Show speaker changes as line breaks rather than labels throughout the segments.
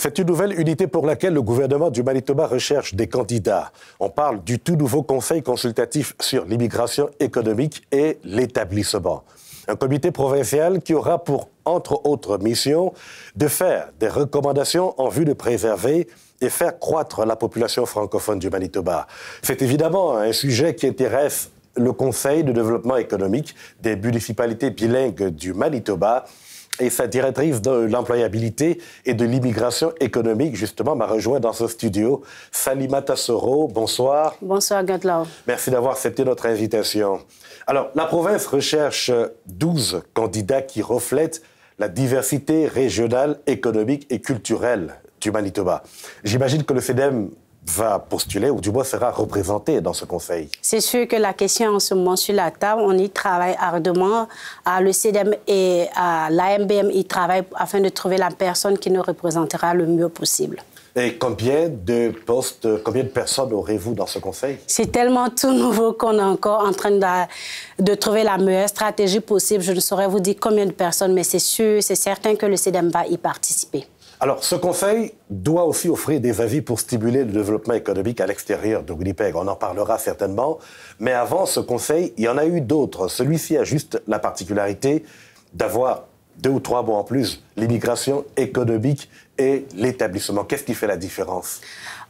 C'est une nouvelle unité pour laquelle le gouvernement du Manitoba recherche des candidats. On parle du tout nouveau Conseil consultatif sur l'immigration économique et l'établissement. Un comité provincial qui aura pour, entre autres missions, de faire des recommandations en vue de préserver et faire croître la population francophone du Manitoba. C'est évidemment un sujet qui intéresse le Conseil de développement économique des municipalités bilingues du Manitoba. Et sa directrice de l'employabilité et de l'immigration économique, justement, m'a rejoint dans ce studio. Salimata Soro, bonsoir.
Bonsoir, Gadlaw.
Merci d'avoir accepté notre invitation. Alors, la province recherche 12 candidats qui reflètent la diversité régionale, économique et culturelle du Manitoba. J'imagine que le CDM va postuler, ou du moins sera représenté dans ce conseil.
C'est sûr que la question en ce moment sur la table, on y travaille ardemment. Le CDM et l'AMBM y travaillent afin de trouver la personne qui nous représentera le mieux possible.
Et combien de postes, combien de personnes aurez-vous dans ce conseil?
C'est tellement tout nouveau qu'on est encore en train de trouver la meilleure stratégie possible. Je ne saurais vous dire combien de personnes, mais c'est sûr, c'est certain que le CDM va y participer.
Alors, ce conseil doit aussi offrir des avis pour stimuler le développement économique à l'extérieur de Winnipeg. On en parlera certainement. Mais avant ce conseil, il y en a eu d'autres. Celui-ci a juste la particularité d'avoir 2 ou 3 mots en plus, l'immigration économique et l'établissement. Qu'est-ce qui fait la différence?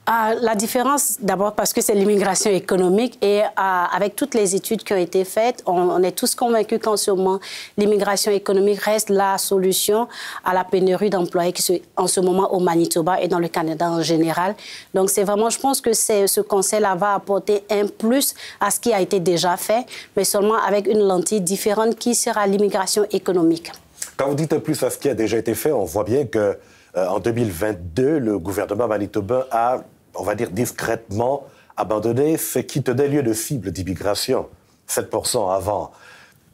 La différence, d'abord parce que c'est l'immigration économique et avec toutes les études qui ont été faites, on est tous convaincus qu'en ce moment, l'immigration économique reste la solution à la pénurie d'employés en ce moment au Manitoba et dans le Canada en général. Donc c'est vraiment, je pense que ce conseil-là va apporter un plus à ce qui a été déjà fait, mais seulement avec une lentille différente qui sera l'immigration économique.
Quand vous dites un plus à ce qui a déjà été fait, on voit bien que en 2022, le gouvernement manitobain a, on va dire discrètement, abandonné ce qui tenait lieu de cible d'immigration, 7% avant.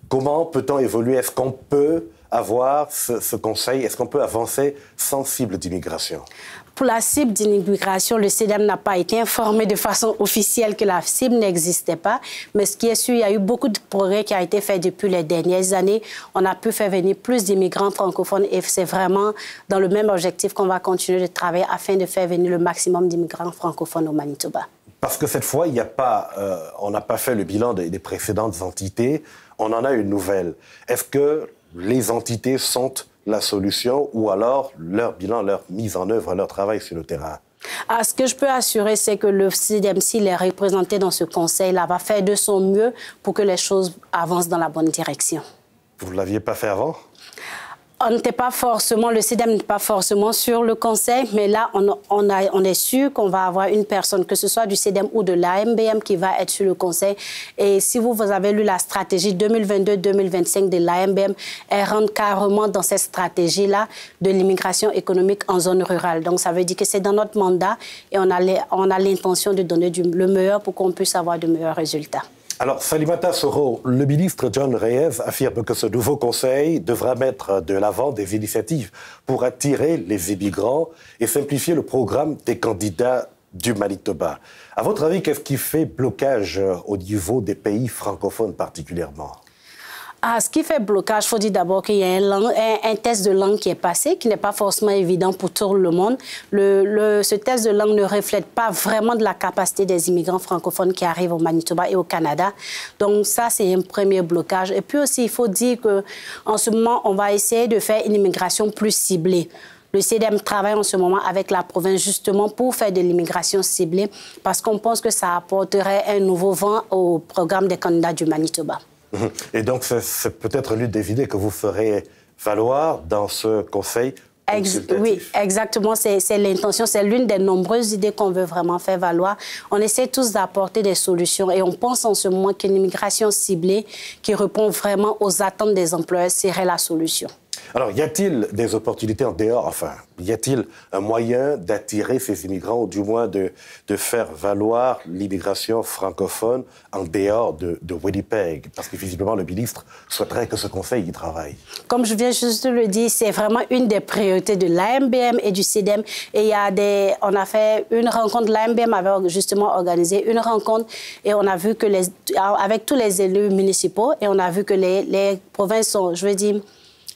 Comment peut-on évoluer? Est-ce qu'on peut avoir ce conseil? Est-ce qu'on peut avancer sans cible d'immigration?
Pour la cible d'immigration, le CDM n'a pas été informé de façon officielle que la cible n'existait pas. Mais ce qui est sûr, il y a eu beaucoup de progrès qui a été fait depuis les dernières années. On a pu faire venir plus d'immigrants francophones et c'est vraiment dans le même objectif qu'on va continuer de travailler afin de faire venir le maximum d'immigrants francophones au Manitoba.
Parce que cette fois, il n'y a pas, on n'a pas fait le bilan des précédentes entités. On en a une nouvelle. Est-ce que les entités sont la solution ou alors leur bilan, leur mise en œuvre, leur travail sur le terrain?
Ce que je peux assurer, c'est que le CDM, s'il est représenté dans ce conseil-là, va faire de son mieux pour que les choses avancent dans la bonne direction.
Vous ne l'aviez pas fait avant?
On n'était pas forcément, le CDM n'était pas forcément sur le conseil, mais là, on est sûr qu'on va avoir une personne, que ce soit du CDM ou de l'AMBM, qui va être sur le conseil. Et si vous avez lu la stratégie 2022-2025 de l'AMBM, elle rentre carrément dans cette stratégie-là de l'immigration économique en zone rurale. Donc, ça veut dire que c'est dans notre mandat et on a l'intention de donner le meilleur pour qu'on puisse avoir de meilleurs résultats.
Alors, Salimata Soro, le ministre John Reyes affirme que ce nouveau conseil devra mettre de l'avant des initiatives pour attirer les immigrants et simplifier le programme des candidats du Manitoba. À votre avis, qu'est-ce qui fait blocage au niveau des pays francophones particulièrement?
Ce qui fait blocage, il faut dire d'abord qu'il y a un test de langue qui est passé, qui n'est pas forcément évident pour tout le monde. Ce test de langue ne reflète pas vraiment de la capacité des immigrants francophones qui arrivent au Manitoba et au Canada. Donc ça, c'est un premier blocage. Et puis aussi, il faut dire qu'en ce moment, on va essayer de faire une immigration plus ciblée. Le CDM travaille en ce moment avec la province justement pour faire de l'immigration ciblée parce qu'on pense que ça apporterait un nouveau vent au programme des candidats du Manitoba.
Et donc, c'est peut-être l'une des idées que vous ferez valoir dans ce conseil consultatif.
Oui, exactement. C'est l'intention. C'est l'une des nombreuses idées qu'on veut vraiment faire valoir. On essaie tous d'apporter des solutions et on pense en ce moment qu'une immigration ciblée qui répond vraiment aux attentes des employeurs serait la solution.
Alors, y a-t-il des opportunités en dehors, enfin, y a-t-il un moyen d'attirer ces immigrants ou du moins de faire valoir l'immigration francophone en dehors de Winnipeg? Parce que visiblement, le ministre souhaiterait que ce conseil y travaille.
Comme je viens juste de le dire, c'est vraiment une des priorités de l'AMBM et du CDM. Et on a fait une rencontre, l'AMBM avait justement organisé une rencontre et on a vu que avec tous les élus municipaux et on a vu que les provinces sont, je veux dire,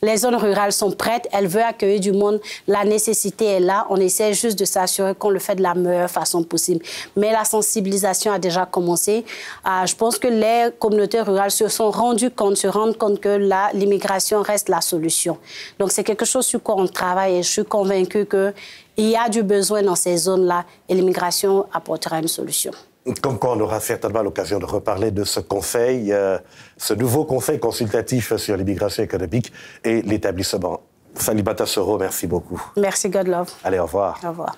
Les zones rurales sont prêtes, elles veulent accueillir du monde, la nécessité est là, on essaie juste de s'assurer qu'on le fait de la meilleure façon possible. Mais la sensibilisation a déjà commencé. Je pense que les communautés rurales se rendent compte que l'immigration reste la solution. Donc c'est quelque chose sur quoi on travaille et je suis convaincue qu'il y a du besoin dans ces zones-là et l'immigration apportera une solution.
Comme quoi, on aura certainement l'occasion de reparler de ce conseil, ce nouveau conseil consultatif sur l'immigration économique et l'établissement. Salimata Soro, merci beaucoup.
Merci, God Love.
Allez, au revoir.
Au revoir.